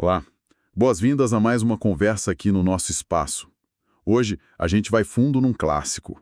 Olá, boas-vindas a mais uma conversa aqui no nosso espaço. Hoje a gente vai fundo num clássico,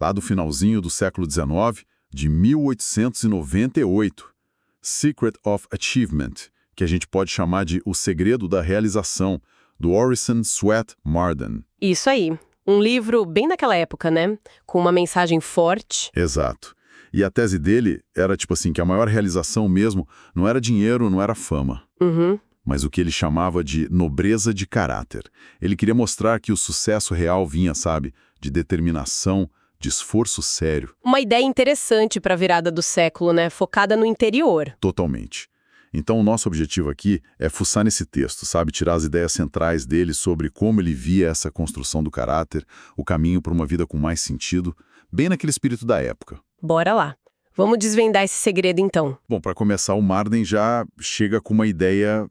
lá do finalzinho do século XIX, de 1898, Secret of Achievement, que a gente pode chamar de O Segredo da Realização, do Orison Swett Marden. Isso aí. Um livro bem daquela época, né? Com uma mensagem forte. Exato. E a tese dele era tipo assim, que a maior realização mesmo não era dinheiro, não era fama. Uhum. Mas o que ele chamava de nobreza de caráter. Ele queria mostrar que o sucesso real vinha, sabe, de determinação, de esforço sério. Uma ideia interessante para a virada do século, né? Focada no interior. Totalmente. Então o nosso objetivo aqui é fuçar nesse texto, sabe, tirar as ideias centrais dele sobre como ele via essa construção do caráter, o caminho para uma vida com mais sentido, bem naquele espírito da época. Bora lá. Vamos desvendar esse segredo, então. Bom, para começar, o Marden já chega com uma ideia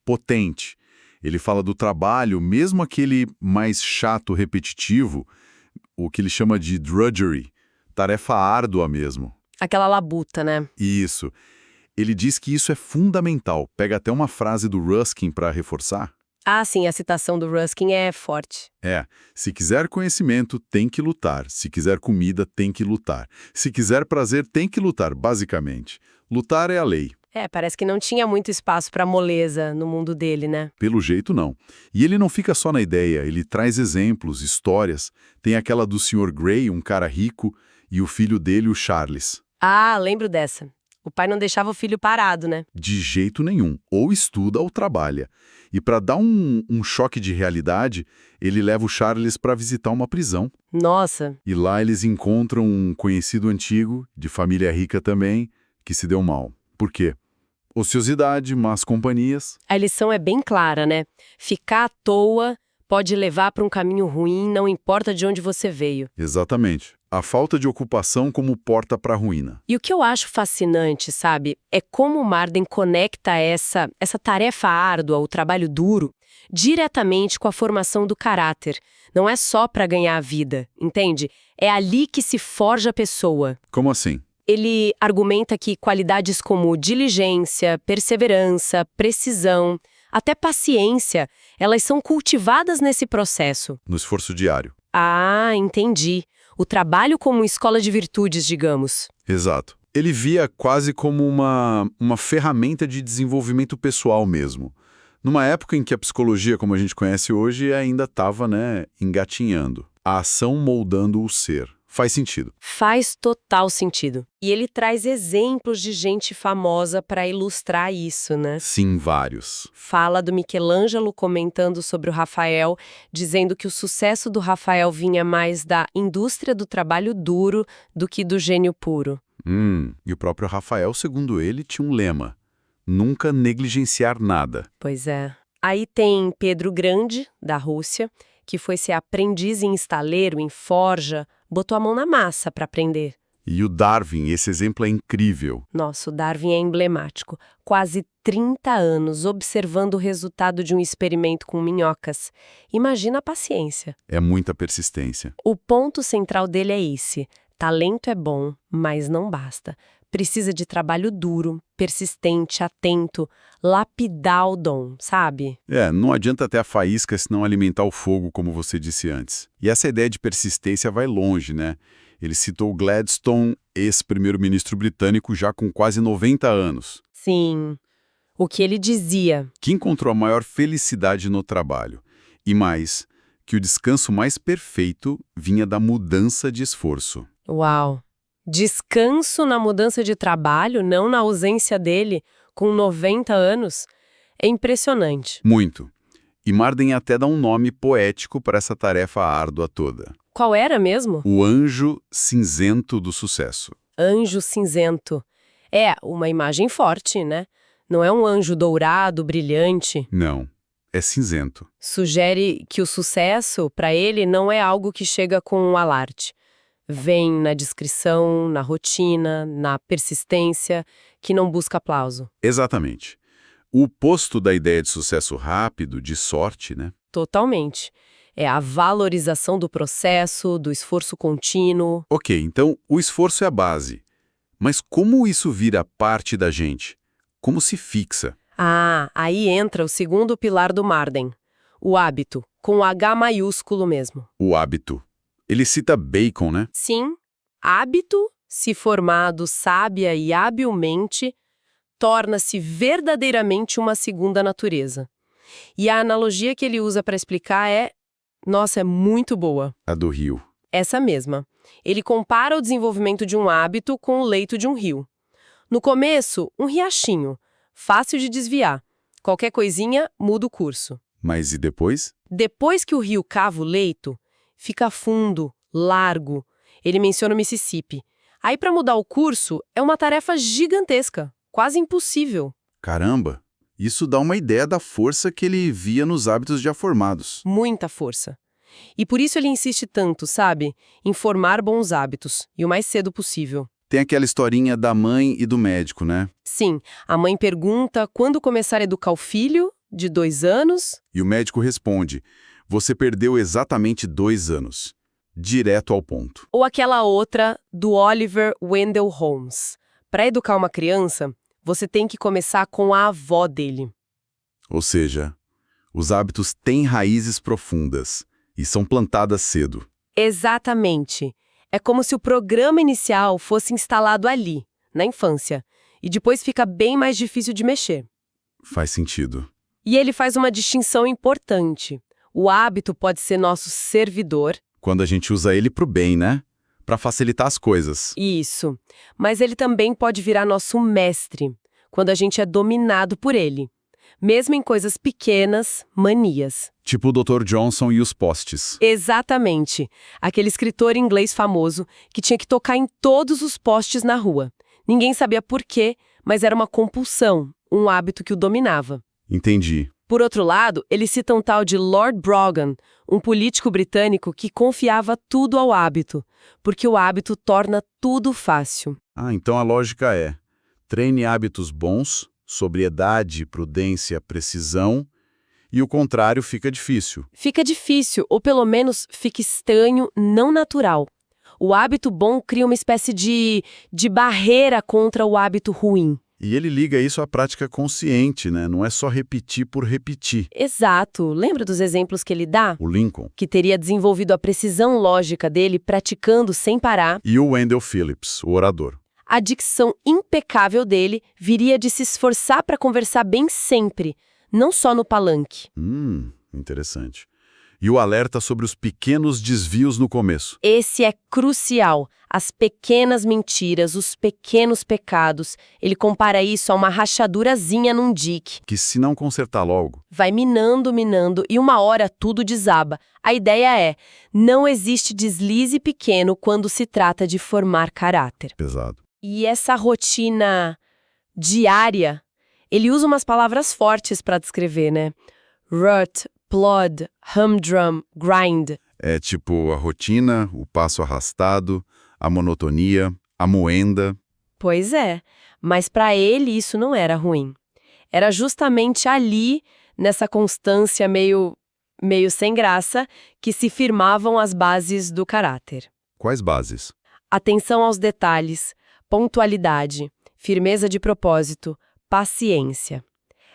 potente. Ele fala do trabalho, mesmo aquele mais chato, repetitivo, o que ele chama de drudgery, tarefa árdua mesmo. Aquela labuta, né? Isso. Ele diz que isso é fundamental. Pega até uma frase do Ruskin para reforçar. Ah, sim, a citação do Ruskin é forte. Se quiser conhecimento, tem que lutar. Se quiser comida, tem que lutar. Se quiser prazer, tem que lutar, basicamente. Lutar é a lei. Parece que não tinha muito espaço para moleza no mundo dele, né? Pelo jeito, não. E ele não fica só na ideia, ele traz exemplos, histórias. Tem aquela do Sr. Gray, um cara rico, e o filho dele, o Charles. Ah, lembro dessa. O pai não deixava o filho parado, né? De jeito nenhum. Ou estuda ou trabalha. E para dar um choque de realidade, ele leva o Charles para visitar uma prisão. Nossa. E lá eles encontram um conhecido antigo, de família rica também, que se deu mal. Por quê? Ociosidade, más companhias. A lição é bem clara, né? Ficar à toa pode levar para um caminho ruim, não importa de onde você veio. Exatamente. A falta de ocupação como porta para a ruína. E o que eu acho fascinante, sabe, é como o Marden conecta essa tarefa árdua, o trabalho duro, diretamente com a formação do caráter. Não é só para ganhar a vida, entende? É ali que se forja a pessoa. Como assim? Ele argumenta que qualidades como diligência, perseverança, precisão, até paciência, elas são cultivadas nesse processo. No esforço diário. Ah, entendi. O trabalho como escola de virtudes, digamos. Exato. Ele via quase como uma ferramenta de desenvolvimento pessoal mesmo. Numa época em que a psicologia, como a gente conhece hoje, ainda estava, engatinhando. A ação moldando o ser. Faz sentido. Faz total sentido. E ele traz exemplos de gente famosa para ilustrar isso, né? Sim, vários. Fala do Michelangelo comentando sobre o Rafael, dizendo que o sucesso do Rafael vinha mais da indústria do trabalho duro do que do gênio puro. E o próprio Rafael, segundo ele, tinha um lema: nunca negligenciar nada. Pois é. Aí tem Pedro Grande, da Rússia, que foi ser aprendiz em estaleiro, em forja, botou a mão na massa para aprender. E o Darwin, esse exemplo é incrível. Nossa, o Darwin é emblemático. Quase 30 anos observando o resultado de um experimento com minhocas. Imagina a paciência. É muita persistência. O ponto central dele é esse. Talento é bom, mas não basta. Precisa de trabalho duro, persistente, atento, lapidar o dom, sabe? Não adianta ter a faísca se não alimentar o fogo, como você disse antes. E essa ideia de persistência vai longe, né? Ele citou Gladstone, ex-primeiro-ministro britânico, já com quase 90 anos. Sim. O que ele dizia? Que encontrou a maior felicidade no trabalho. E mais, que o descanso mais perfeito vinha da mudança de esforço. Uau! Descanso na mudança de trabalho, não na ausência dele, com 90 anos? É impressionante. Muito. E Marden até dá um nome poético para essa tarefa árdua toda. Qual era mesmo? O anjo cinzento do sucesso. Anjo cinzento. É uma imagem forte, né? Não é um anjo dourado, brilhante. Não, é cinzento. Sugere que o sucesso, para ele, não é algo que chega com um alarte. Vem na discrição, na rotina, na persistência, que não busca aplauso. Exatamente. O oposto da ideia de sucesso rápido, de sorte, né? Totalmente. É a valorização do processo, do esforço contínuo. Ok, então o esforço é a base. Mas como isso vira parte da gente? Como se fixa? Ah, aí entra o segundo pilar do Marden, o hábito, com o H maiúsculo mesmo. O hábito. Ele cita Bacon, né? Sim, hábito, se formado sábia e habilmente, torna-se verdadeiramente uma segunda natureza. E a analogia que ele usa para explicar nossa, é muito boa. A do rio. Essa mesma. Ele compara o desenvolvimento de um hábito com o leito de um rio. No começo, um riachinho, fácil de desviar. Qualquer coisinha muda o curso. Mas e depois? Depois que o rio cava o leito, fica fundo, largo. Ele menciona o Mississippi. Aí, para mudar o curso, é uma tarefa gigantesca, quase impossível. Caramba! Isso dá uma ideia da força que ele via nos hábitos já formados. Muita força. E por isso ele insiste tanto, sabe? Em formar bons hábitos, e o mais cedo possível. Tem aquela historinha da mãe e do médico, né? Sim, a mãe pergunta quando começar a educar o filho, de 2 anos. E o médico responde: você perdeu exatamente 2 anos. Direto ao ponto. Ou aquela outra, do Oliver Wendell Holmes. Para educar uma criança, você tem que começar com a avó dele. Ou seja, os hábitos têm raízes profundas e são plantadas cedo. Exatamente. É como se o programa inicial fosse instalado ali, na infância, e depois fica bem mais difícil de mexer. Faz sentido. E ele faz uma distinção importante. O hábito pode ser nosso servidor. Quando a gente usa ele pro bem, né? Para facilitar as coisas. Isso. Mas ele também pode virar nosso mestre, quando a gente é dominado por ele. Mesmo em coisas pequenas, manias. Tipo o Dr. Johnson e os postes. Exatamente. Aquele escritor inglês famoso que tinha que tocar em todos os postes na rua. Ninguém sabia por quê, mas era uma compulsão, um hábito que o dominava. Entendi. Por outro lado, ele cita um tal de Lord Brougham, um político britânico que confiava tudo ao hábito, porque o hábito torna tudo fácil. Ah, então a lógica é: treine hábitos bons, sobriedade, prudência, precisão, e o contrário fica difícil. Fica difícil, ou pelo menos fica estranho, não natural. O hábito bom cria uma espécie de barreira contra o hábito ruim. E ele liga isso à prática consciente, né? Não é só repetir por repetir. Exato. Lembra dos exemplos que ele dá? O Lincoln. Que teria desenvolvido a precisão lógica dele praticando sem parar. E o Wendell Phillips, o orador. A dicção impecável dele viria de se esforçar para conversar bem sempre, não só no palanque. Interessante. E o alerta sobre os pequenos desvios no começo. Esse é crucial. As pequenas mentiras, os pequenos pecados. Ele compara isso a uma rachadurazinha num dique. Que se não consertar logo... Vai minando, minando e uma hora tudo desaba. A ideia é, não existe deslize pequeno quando se trata de formar caráter. Pesado. E essa rotina diária, ele usa umas palavras fortes para descrever, né? Rut, plod, humdrum, grind. É tipo a rotina, o passo arrastado, a monotonia, a moenda. Pois é, mas para ele isso não era ruim. Era justamente ali, nessa constância meio sem graça, que se firmavam as bases do caráter. Quais bases? Atenção aos detalhes, pontualidade, firmeza de propósito, paciência.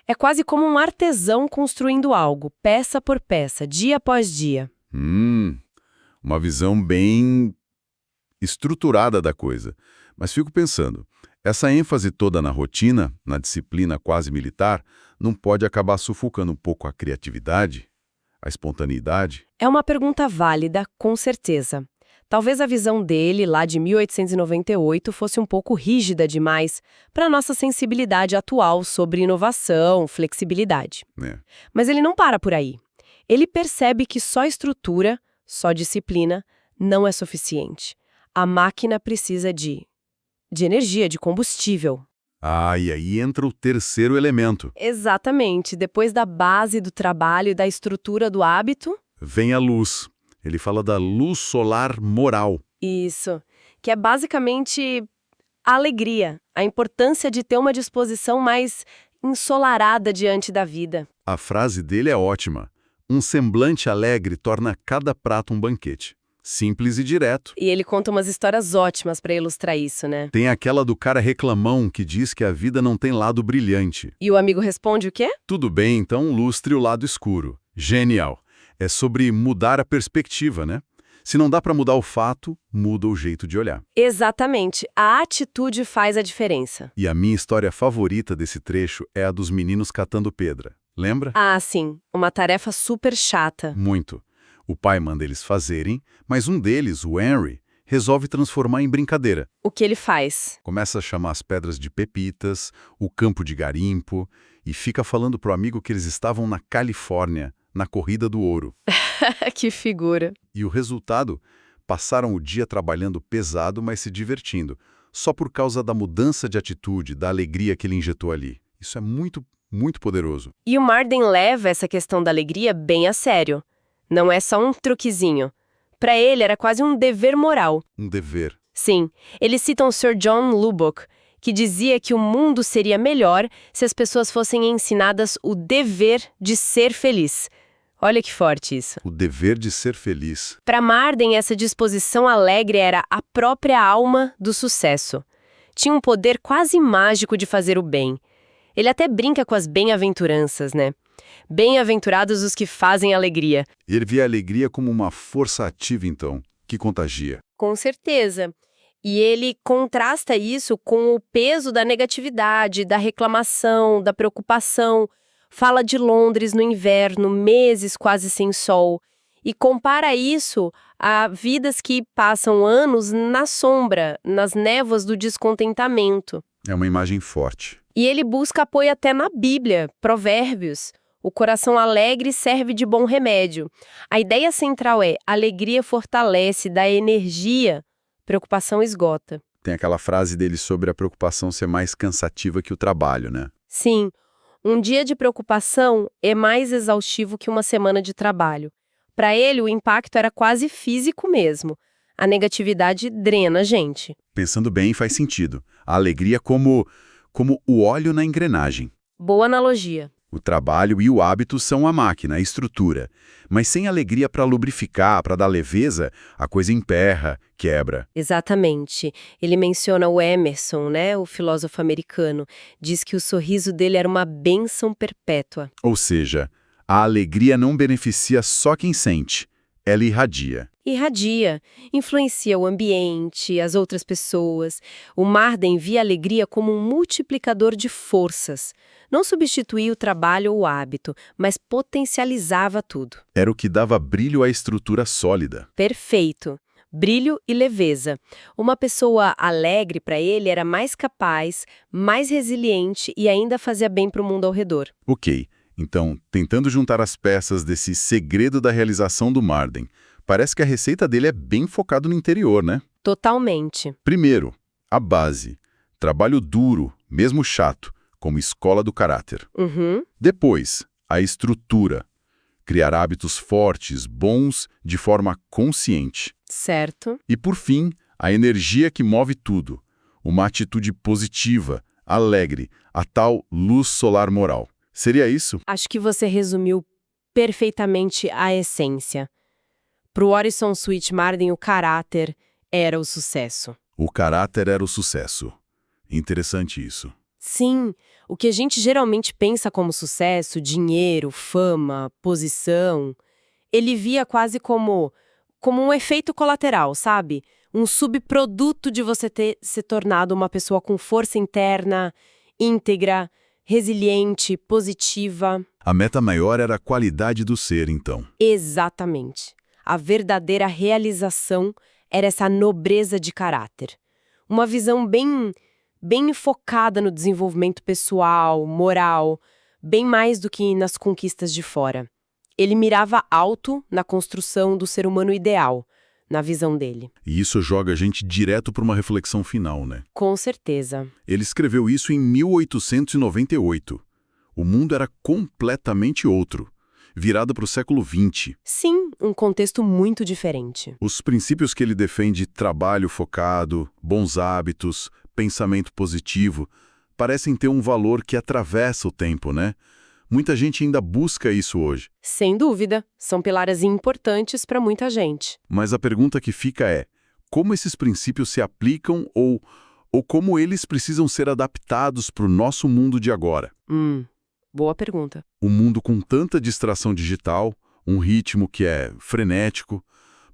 É quase como um artesão construindo algo, peça por peça, dia após dia. Uma visão bem estruturada da coisa. Mas fico pensando, essa ênfase toda na rotina, na disciplina quase militar, não pode acabar sufocando um pouco a criatividade, a espontaneidade? É uma pergunta válida, com certeza. Talvez a visão dele, lá de 1898, fosse um pouco rígida demais para a nossa sensibilidade atual sobre inovação, flexibilidade. Mas ele não para por aí. Ele percebe que só estrutura, só disciplina, não é suficiente. A máquina precisa de energia, de combustível. E aí entra o terceiro elemento. Exatamente. Depois da base do trabalho e da estrutura do hábito... vem a luz. Ele fala da luz solar moral. Isso, que é basicamente a alegria, a importância de ter uma disposição mais ensolarada diante da vida. A frase dele é ótima. Um semblante alegre torna cada prato um banquete. Simples e direto. E ele conta umas histórias ótimas para ilustrar isso, né? Tem aquela do cara reclamão que diz que a vida não tem lado brilhante. E o amigo responde o quê? Tudo bem, então lustre o lado escuro. Genial. É sobre mudar a perspectiva, né? Se não dá para mudar o fato, muda o jeito de olhar. Exatamente. A atitude faz a diferença. E a minha história favorita desse trecho é a dos meninos catando pedra. Lembra? Ah, sim. Uma tarefa super chata. Muito. O pai manda eles fazerem, mas um deles, o Henry, resolve transformar em brincadeira. O que ele faz? Começa a chamar as pedras de pepitas, o campo de garimpo, e fica falando pro amigo que eles estavam na Califórnia, na corrida do ouro. Que figura. E o resultado? Passaram o dia trabalhando pesado, mas se divertindo, só por causa da mudança de atitude, da alegria que ele injetou ali. Isso é muito, muito poderoso. E o Marden leva essa questão da alegria bem a sério. Não é só um truquezinho. Para ele era quase um dever moral. Um dever. Sim, eles citam Sir John Lubbock, que dizia que o mundo seria melhor se as pessoas fossem ensinadas o dever de ser feliz. Olha que forte isso. O dever de ser feliz. Para Marden, essa disposição alegre era a própria alma do sucesso. Tinha um poder quase mágico de fazer o bem. Ele até brinca com as bem-aventuranças, né? Bem-aventurados os que fazem alegria. Ele via a alegria como uma força ativa, então, que contagia. Com certeza. E ele contrasta isso com o peso da negatividade, da reclamação, da preocupação. Fala de Londres no inverno, meses quase sem sol. E compara isso a vidas que passam anos na sombra, nas névoas do descontentamento. É uma imagem forte. E ele busca apoio até na Bíblia, Provérbios. O coração alegre serve de bom remédio. A ideia central é: alegria fortalece, dá energia, preocupação esgota. Tem aquela frase dele sobre a preocupação ser mais cansativa que o trabalho, né? Sim, um dia de preocupação é mais exaustivo que uma semana de trabalho. Para ele, o impacto era quase físico mesmo. A negatividade drena a gente. Pensando bem, faz sentido. A alegria como o óleo na engrenagem. Boa analogia. O trabalho e o hábito são a máquina, a estrutura. Mas sem alegria para lubrificar, para dar leveza, a coisa emperra, quebra. Exatamente. Ele menciona o Emerson, né, o filósofo americano. Diz que o sorriso dele era uma bênção perpétua. Ou seja, a alegria não beneficia só quem sente, ela irradia. Irradia, influencia o ambiente, as outras pessoas. O Marden via a alegria como um multiplicador de forças. Não substituía o trabalho ou o hábito, mas potencializava tudo. Era o que dava brilho à estrutura sólida. Perfeito. Brilho e leveza. Uma pessoa alegre para ele era mais capaz, mais resiliente e ainda fazia bem para o mundo ao redor. Ok, então, tentando juntar as peças desse segredo da realização do Marden, parece que a receita dele é bem focada no interior, né? Totalmente. Primeiro, a base. Trabalho duro, mesmo chato, como escola do caráter. Uhum. Depois, a estrutura. Criar hábitos fortes, bons, de forma consciente. Certo. E, por fim, a energia que move tudo. Uma atitude positiva, alegre, a tal luz solar moral. Seria isso? Acho que você resumiu perfeitamente a essência. Para o Orison Swett Marden, o caráter era o sucesso. O caráter era o sucesso. Interessante isso. Sim, o que a gente geralmente pensa como sucesso, dinheiro, fama, posição, ele via quase como um efeito colateral, sabe? Um subproduto de você ter se tornado uma pessoa com força interna, íntegra, resiliente, positiva. A meta maior era a qualidade do ser, então. Exatamente. A verdadeira realização era essa nobreza de caráter. Uma visão bem focada no desenvolvimento pessoal, moral, bem mais do que nas conquistas de fora. Ele mirava alto na construção do ser humano ideal, na visão dele. E isso joga a gente direto para uma reflexão final, né? Com certeza. Ele escreveu isso em 1898. O mundo era completamente outro, virado para o século XX. Sim, um contexto muito diferente. Os princípios que ele defende, trabalho focado, bons hábitos, pensamento positivo, parecem ter um valor que atravessa o tempo, né? Muita gente ainda busca isso hoje. Sem dúvida, são pilares importantes para muita gente. Mas a pergunta que fica é: como esses princípios se aplicam ou como eles precisam ser adaptados para o nosso mundo de agora? Boa pergunta. Um mundo com tanta distração digital, um ritmo que é frenético,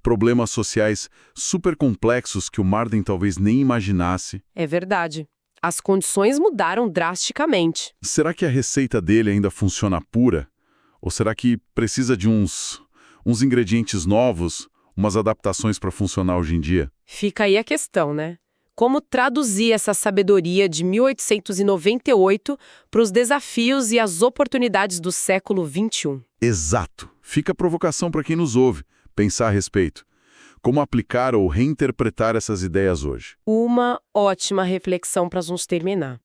problemas sociais super complexos que o Marden talvez nem imaginasse. É verdade. As condições mudaram drasticamente. Será que a receita dele ainda funciona pura? Ou será que precisa de uns ingredientes novos, umas adaptações para funcionar hoje em dia? Fica aí a questão, né? Como traduzir essa sabedoria de 1898 para os desafios e as oportunidades do século XXI? Exato. Fica a provocação para quem nos ouve pensar a respeito. Como aplicar ou reinterpretar essas ideias hoje? Uma ótima reflexão para nos terminar.